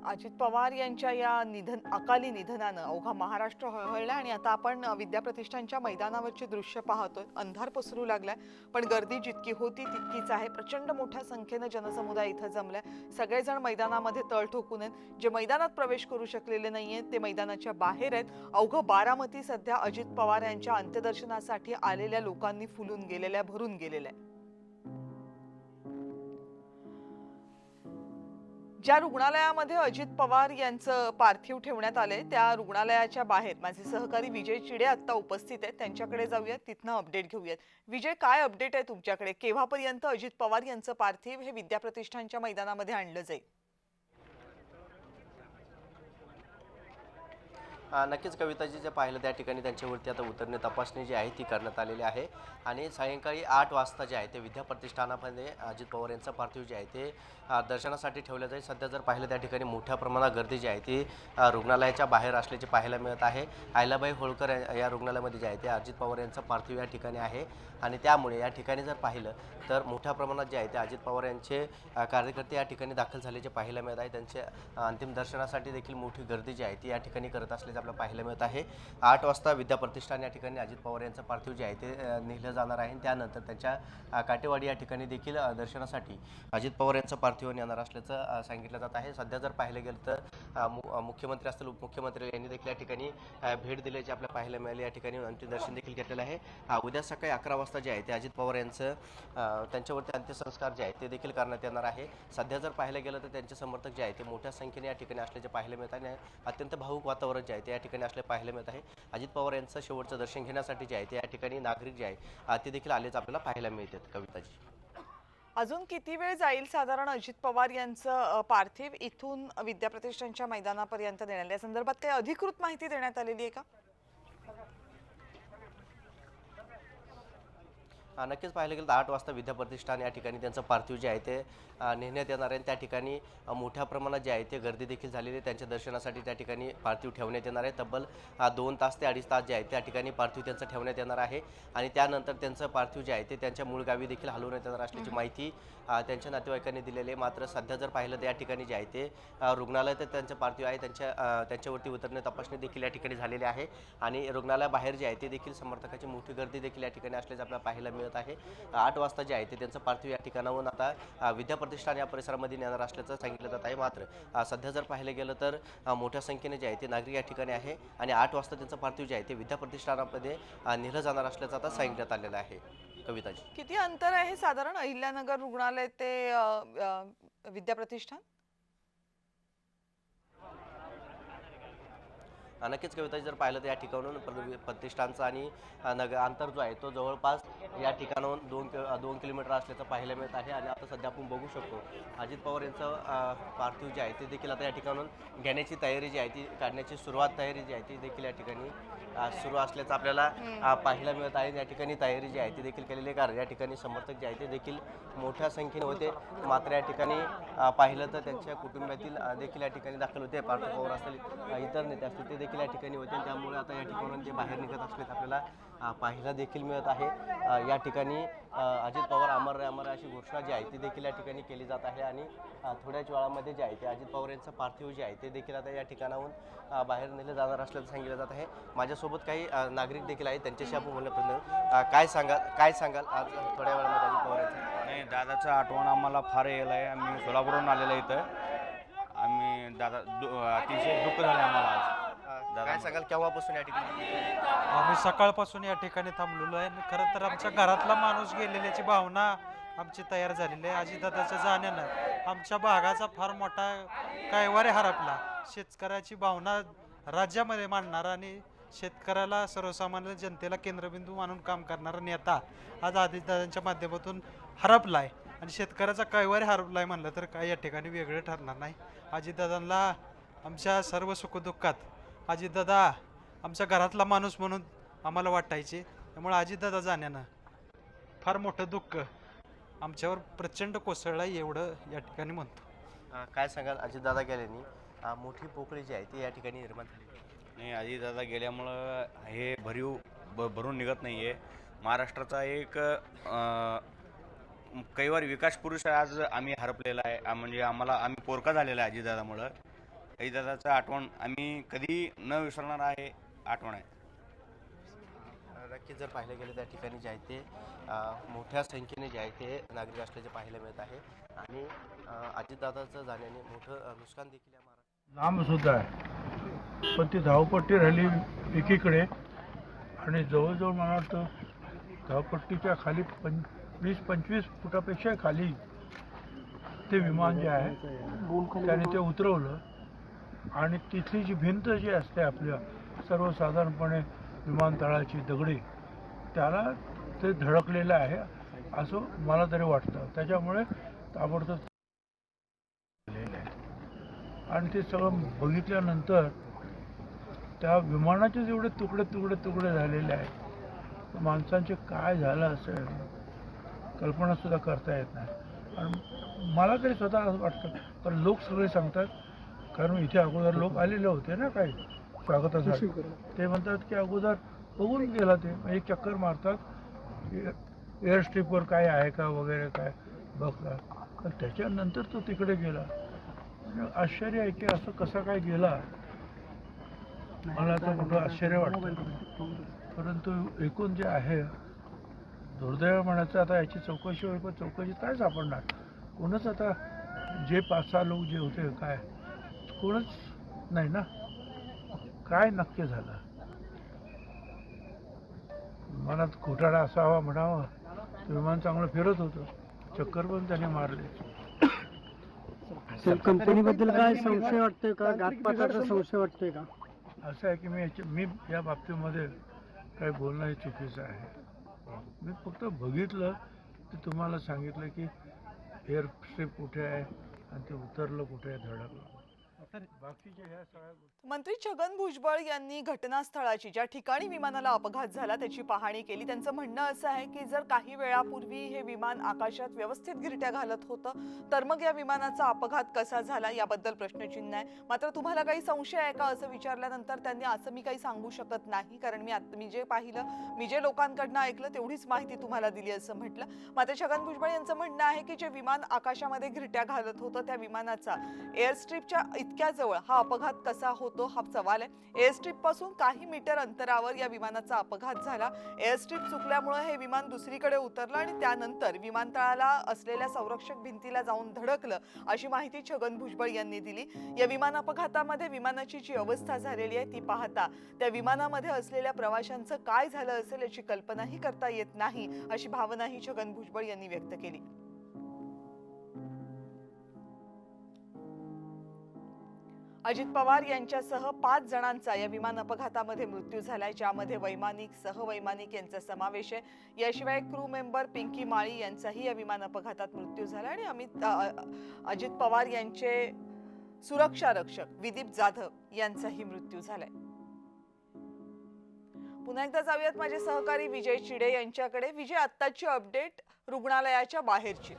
अजित पवार यांच्या या अकाली निधनानं अवघा महाराष्ट्र हळहळला आणि आता आपण विद्याप्रतिष्ठानच्या मैदानावरची दृश्य पाहतोय. अंधार पसरू लागलाय, पण गर्दी जितकी होती तितकीच आहे. प्रचंड मोठ्या संख्येनं जनसमुदाय इथं जमलाय. सगळेजण मैदानामध्ये तळ ठोकून आहेत. जे मैदानात प्रवेश करू शकलेले नाहीयेत ते मैदानाच्या बाहेर आहेत. अवघं बारामती सध्या अजित पवार यांच्या अंत्यदर्शनासाठी आलेल्या लोकांनी फुलून गेलेल्या, भरून गेलेल्या आहे. ज्या रुग्णालयामध्ये अजित पवार यांचं पार्थिव ठेवण्यात आले त्या रुग्णालयाच्या बाहेर माझे सहकारी विजय चिडे आता उपस्थित आहेत. त्यांच्याकडे जाऊयात, तिथनं अपडेट घेऊयात. विजय, काय अपडेट आहे तुमच्याकडे? केव्हापर्यंत अजित पवार यांचं पार्थिव हे विद्याप्रतिष्ठानच्या मैदानामध्ये आणलं जाईल? नक्कीच कविताजी, जे पाहिलं त्या ठिकाणी त्यांच्यावरती आता उतरणे तपासणी जी आहे ती करण्यात आलेली आहे आणि सायंकाळी 8 वाजता जे आहे ते विद्याप्रतिष्ठानामध्ये अजित पवार यांचं पार्थिव जे आहे ते दर्शनासाठी ठेवलं जाईल. सध्या जर पाहिलं त्या ठिकाणी मोठ्या प्रमाणात गर्दी जी आहे ती रुग्णालयाच्या बाहेर असल्याचे पाहायला मिळत आहे. अहिल्याबाई होळकर या रुग्णालयामध्ये जे आहे ते अजित पवार यांचं पार्थिव या ठिकाणी आहे आणि त्यामुळे या ठिकाणी जर पाहिलं तर मोठ्या प्रमाणात जे आहे ते अजित पवार यांचे कार्यकर्ते या ठिकाणी दाखल झाल्याचे पाहायला मिळत आहे. त्यांचे अंतिम दर्शनासाठी देखील मोठी गर्दी जी आहे ती या ठिकाणी करत असल्याचे आपल्याला पाहायला मिळत आहे. 8 वाजता विद्याप्रतिष्ठान या ठिकाणी अजित पवार यांचं पार्थिव जे आहे ते नेलं जाणार आहे. त्यानंतर त्यांच्या काटेवाडी या ठिकाणी देखील दर्शनासाठी अजित पवार यांचं पार्थिव नेणार असल्याचं सांगितलं जात आहे. सध्या जर पाहिलं गेलं तर मुख्यमंत्री असतील, उपमुख्यमंत्री यांनी देखील या ठिकाणी भेट दिल्याचे आपल्याला पाहायला मिळाले. या ठिकाणी अंतिम दर्शन देखील घेतलेलं आहे. उद्या सकाळी 11 वाजता जे आहे ते अजित पवार यांचं त्यांच्यावरती अंत्यसंस्कार जे आहे ते देखील करण्यात येणार आहे. सध्या जर पाहिलं गेलं तर त्यांचे समर्थक जे आहे ते मोठ्या संख्येने या ठिकाणी असल्याचे पाहायला मिळत आहे. अत्यंत भावुक वातावरण जे आहे ते या ठिकाणी असले पाहायला मिळत आहे. अजित पवार यांचं शेवटचं दर्शन घेण्यासाठी जे आहे ते या ठिकाणी नागरिक जे आहे ते देखील आलेच आपल्याला पाहायला मिळतात. कविताजी, अजून किती वेळ जाईल साधारण अजित पवार यांचं पार्थिव इथून विद्याप्रतिष्ठानच्या मैदानापर्यंत नेण्यात? या संदर्भात काही अधिकृत माहिती देण्यात आलेली आहे का? नक्कीच पाहिलं गेलं तर 8 वाजता विद्याप्रतिष्ठान या ठिकाणी त्यांचं पार्थिव जे आहे ते नेण्यात येणार आहे. त्या ठिकाणी मोठ्या प्रमाणात जे आहे ते गर्दी देखील झालेली आहे. त्यांच्या दर्शनासाठी त्या ठिकाणी पार्थिव ठेवण्यात येणार आहे. तब्बल 2 तास ते 2.5 तास जे आहे त्या ठिकाणी पार्थिव त्यांचं ठेवण्यात येणार आहे आणि त्यानंतर त्यांचं पार्थिव जे आहे ते त्यांच्या मूळ गावी देखील हलवण्यात येणार असल्याची माहिती त्यांच्या नातेवाईकांनी दिलेली आहे. मात्र सध्या जर पाहिलं तर या ठिकाणी जे आहे ते रुग्णालय तर त्यांचं पार्थिव आहे त्यांच्यावरती उतरणे तपासणी देखील या ठिकाणी झालेली आहे आणि रुग्णालयाबाहेर जे आहे ते देखील समर्थकाची मोठी गर्दी देखील या ठिकाणी असल्याचं आपल्याला पाहायला मिळत आहे. 8 वाजता जे आहे ते त्यांचं पार्थिव या ठिकाणाहून आता विद्याप्रतिष्ठान या परिसरामध्ये नेणार असल्याचं सांगितलं जात आहे. मात्र सध्या जर पाहिलं गेलं तर मोठ्या संख्येने जे आहे ते नागरिक या ठिकाणी आहे आणि 8 वाजता त्यांचं पार्थिव जे आहे ते विद्याप्रतिष्ठानामध्ये नेलं जाणार असल्याचं आता सांगितण्यात आलेलं आहे. कविताजी, किती अंतर आहे साधारण अहिल्यानगर रुग्णालय ते विद्याप्रतिष्ठान? नक्कीच कविताजी, जर पाहिलं तर या ठिकाणून प्रतिष्ठानचा आणि अंतर जो आहे तो जवळपास या ठिकाणाहून 2 किलोमीटर असल्याचं पाहायला मिळत आहे. आणि आता सध्या आपण बघू शकतो अजित पवार यांचं पार्थिव जे आहे ते देखील आता या ठिकाणून घेण्याची तयारी जी आहे ती काढण्याची तयारी जी आहे ती देखील या ठिकाणी सुरू असल्याचं आपल्याला पाहायला मिळत आहे. या ठिकाणी तयारी जी आहे ती देखील केलेली आहे, कारण या ठिकाणी समर्थक जे आहे ते देखील मोठ्या संख्येने होते. मात्र या ठिकाणी पाहिलं तर त्यांच्या कुटुंबातील देखील या ठिकाणी दाखल होते. पार्थ पवार असतील, इतर नेते असतील ते देखील या ठिकाणी होते. त्यामुळे आता या ठिकाणून ते बाहेर निघत असलेत आपल्याला पाहायला देखील मिळत आहे. या ठिकाणी अजित पवार अमर रहे अमर अशी घोषणा जी आहे ती देखील या ठिकाणी केली जात आहे आणि थोड्याच वेळामध्ये जे आहे ते अजित पवार यांचं पार्थिव जे आहे ते देखील आता या ठिकाणाहून बाहेर नेले जाणार असल्याचं सांगितलं जात आहे. माझ्यासोबत काही नागरिक देखील आहेत, त्यांच्याशी आपण बोलण्यापर्यंत काय सांगाल आज थोड्या वेळामध्ये अजित पवार यांचं? नाही, दादाचं आठवण आम्हाला फार येलं आहे. आम्ही सोलापूरहून आलेलं इथं. आम्ही अतिशय दुःख झालं आम्हाला आज. काय सांगाल, केव्हापासून या ठिकाणी? आम्ही सकाळपासून या ठिकाणी थांबलेलो आहे. खरं तर आमच्या घरातला माणूस गेलेल्याची भावना आमची तयार झालेली आहे. अजितदादाच्या जाण्यानं आमच्या भागाचा फार मोठा कैवारी हरपला. शेतकऱ्याची भावना राज्यामध्ये मांडणारा आणि शेतकऱ्याला, सर्वसामान्य जनतेला केंद्रबिंदू मानून काम करणारा नेता आज अजितदादांच्या माध्यमातून हरपला आहे आणि शेतकऱ्याचा कैवारी हरपला आहे म्हणलं तर काय या ठिकाणी वेगळं ठरणार नाही. अजितदादांना आमच्या सर्व सुखदुःखात अजितदादा आमच्या घरातला माणूस म्हणून आम्हाला वाटायचे. त्यामुळे अजितदादा जाण्यानं फार मोठं दुःख आमच्यावर प्रचंड कोसळलं आहे, एवढं या ठिकाणी म्हणतो. काय सांगाल, अजितदादा गेल्याने मोठी पोकळी जी आहे ती या ठिकाणी निर्माण झाली? नाही, अजितदादा गेल्यामुळं हे भरून निघत नाही आहे. महाराष्ट्राचा एक कैवारी विकास पुरुष आज आम्ही हरपलेला आहे. म्हणजे आम्ही पोरका झालेला आहे अजितदादामुळं. अजितदादाचं आठवण आम्ही कधी न विसरणार आहे आठवण आहे. नक्कीच जर पाहिलं गेलं त्या ठिकाणी जे आहे ते मोठ्या संख्येने जे आहे ते नागरिक असल्याचे पाहायला मिळत आहे आणि अजितदादाचं जाण्याने मोठं नुकसान देखील या महाराष्ट्र लांबसुद्धा आहे, पण ती धावपट्टी राहिली एकीकडे आणि जवळजवळ मला वाटतं धावपट्टीच्या खाली 20-25 फुटापेक्षा खाली ते विमान जे आहे त्याने ते उतरवलं आणि तिथली जी भिंत जी असते आपल्या सर्वसाधारणपणे विमानतळाची दगडी त्याला ते धडकलेलं आहे असं मला तरी वाटतं. त्याच्यामुळे ताबडतोब झालेलं आहे आणि ते सगळं बघितल्यानंतर त्या विमानाचे जेवढे तुकडे झालेले आहेत माणसांचे काय झालं असेल कल्पनासुद्धा करता येत नाही. आणि मला तरी स्वतः असं वाटतं, पण लोक सगळे सांगतात, कारण इथे अगोदर लोक आलेले होते ना काही स्वागतासाठी, ते म्हणतात की अगोदर बघून गेला ते एक चक्कर मारतात एअर स्ट्रीपवर काय आहे का वगैरे काय बघतात, पण त्याच्यानंतर तो तिकडे गेला. म्हणजे आश्चर्य आहे की असं कसं काय गेला, मला तर मोठं आश्चर्य वाटतं. परंतु एकूण जे आहे दुर्दैव म्हणायचं, आता याची चौकशी होईल, पण चौकशी काय सापडणार, कोणच आता जे 5-6 लोक जे होते काय कोणच नाही ना, काय नक्की झालं. मनात घोटाळा असावा म्हणावा, विमान चांगलं फिरत होतं, चक्कर पण त्याने मारले. कंपनीबद्दल काय संशय वाटतोय का, घातपाताचा संशय वाटतोय का? असं आहे की मी या बाबतीमध्ये काही बोलणं हे चुकीचं आहे. मी फक्त बघितलं की तुम्हाला सांगितलं की एअर स्ट्रीप कुठे आहे आणि ते उतरलं कुठे धडकलं. बाकीच्या ह्या सगळ्या गोष्टी मंत्री छगन भुजबळ यांनी घटनास्थळाची, ज्या ठिकाणी विमानाला अपघात झाला त्याची पाहणी केली. त्यांचं म्हणणं असं आहे की जर काही वेळापूर्वी हे विमान आकाशात व्यवस्थित गिरट्या घालत होतं तर मग या विमानाचा अपघात कसा झाला याबद्दल प्रश्नचिन्ह आहे. मात्र तुम्हाला काही संशय आहे का असं विचारल्यानंतर त्यांनी असं मी काही सांगू शकत नाही, कारण मी जे पाहिलं, मी जे लोकांकडनं ऐकलं तेवढीच माहिती तुम्हाला दिली असं म्हटलं. मात्र छगन भुजबळ यांचं म्हणणं आहे की जे विमान आकाशामध्ये गिरट्या घालत होतं त्या विमानाचा एअर स्ट्रीपच्या इतक्या जवळ हा अपघात कसा होतो हा सवाल आहे. एअर स्ट्रीप पासून काही मीटर अंतरावर या विमानाचा अपघात झाला. एअर स्ट्रीप चुकल्यामुळे हे विमान दुसरीकडे उतरलं आणि त्यानंतर विमानतळाला असलेल्या संरक्षक भिंतीला जाऊन धडकलं अशी माहिती छगन भुजबळ यांनी दिली. या विमान अपघातामध्ये विमानाची जी अवस्था झालेली आहे ती पाहता त्या विमानामध्ये असलेल्या प्रवाशांचं काय झालं असेल याची कल्पनाही करता येत नाही अशी भावनाही छगन भुजबळ यांनी व्यक्त केली. अजित पवार यांच्यासह 5 जणांचा या विमान अपघातामध्ये मृत्यू झालाय, ज्यामध्ये वैमानिक, सहवैमानिक यांचा समावेश आहे. याशिवाय क्रू मेंबर पिंकी माळी यांचाही या विमान अपघातात मृत्यू झाला आणि अजित पवार यांचे सुरक्षा रक्षक विदीप जाधव यांचाही मृत्यू झालाय. पुन्हा एकदा जाऊयात माझे सहकारी विजय चिडे यांच्याकडे. विजय, आत्ताची अपडेट रुग्णालयाच्या बाहेरची.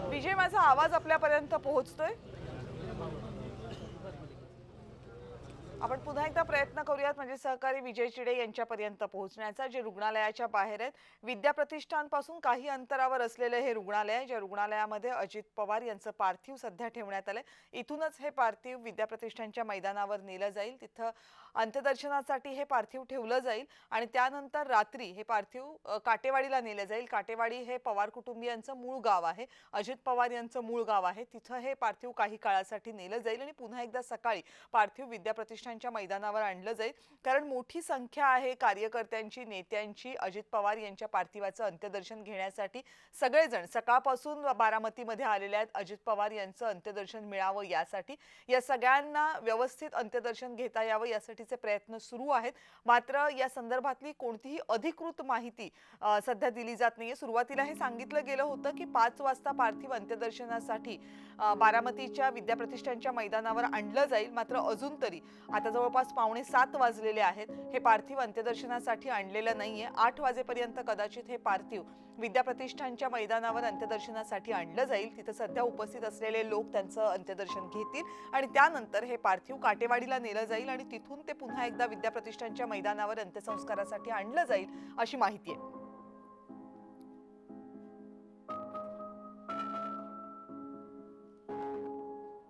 विजय, माझा आवाज आपल्यापर्यंत पोहोचतोय? आपण पुन्हा एकदा प्रयत्न करूयात म्हणजे सहकारी विजय चिडे यांच्यापर्यंत पोहोचण्याचा, जे रुग्णालयाच्या बाहेर आहेत. विद्या प्रतिष्ठानपासून काही अंतरावर असलेले हे रुग्णालय आहे, ज्या रुग्णालयामध्ये अजित पवार यांचं पार्थिव सध्या ठेवण्यात आलंय. इथूनच हे पार्थिव विद्या प्रतिष्ठानच्या मैदानावर नेलं जाईल, तिथं अंत्यदर्शनासाठी हे पार्थिव ठेवलं जाईल आणि त्यानंतर रात्री हे पार्थिव काटेवाडीला नेलं जाईल. काटेवाडी हे पवार कुटुंबियांचं मूळ गाव आहे, अजित पवार यांचं मूळ गाव आहे. तिथं हे पार्थिव काही काळासाठी नेलं जाईल आणि पुन्हा एकदा सकाळी पार्थिव विद्या प्रतिष्ठानच्या मैदानावर आणलं जाईल. कारण मोठी संख्या आहे कार्यकर्त्यांची, नेत्यांची अजित पवार यांच्या पार्थिवाचं अंत्यदर्शन घेण्यासाठी. सगळेजण सकाळपासून बारामतीमध्ये आलेले आहेत अजित पवार यांचं अंत्यदर्शन मिळावं यासाठी. या सगळ्यांना व्यवस्थित अंत्यदर्शन घेता यावं यासाठी प्रयत्न सुरू आहेत. मात्र या संदर्भातली कोणतीही अधिकृत माहिती सध्या दिली जात नाहीये. सुरुवातीला हे सांगितलं गेलं होतं की 5 वाजता पार्थिव अंत्यदर्शनासाठी बारामतीच्या विद्या प्रतिष्ठानच्या मैदानावर आणलं जाईल. मात्र अजून तरी आता आता जवळपास 6:45 वाजलेले आहेत. हे पार्थिव अंत्यदर्शनासाठी आणलेलं नाहीये. 8 वाजेपर्यंत कदाचित हे पार्थिव विद्याप्रतिष्ठानच्या मैदानावर अंत्यदर्शनासाठी आणलं जाईल. तिथं सध्या उपस्थित असलेले लोक त्यांचं अंत्यदर्शन घेतील आणि त्यानंतर हे पार्थिव काटेवाडीला नेलं जाईल आणि तिथून ते पुन्हा एकदा विद्याप्रतिष्ठानच्या मैदानावर अंत्यसंस्कारासाठी आणलं जाईल अशी माहिती आहे.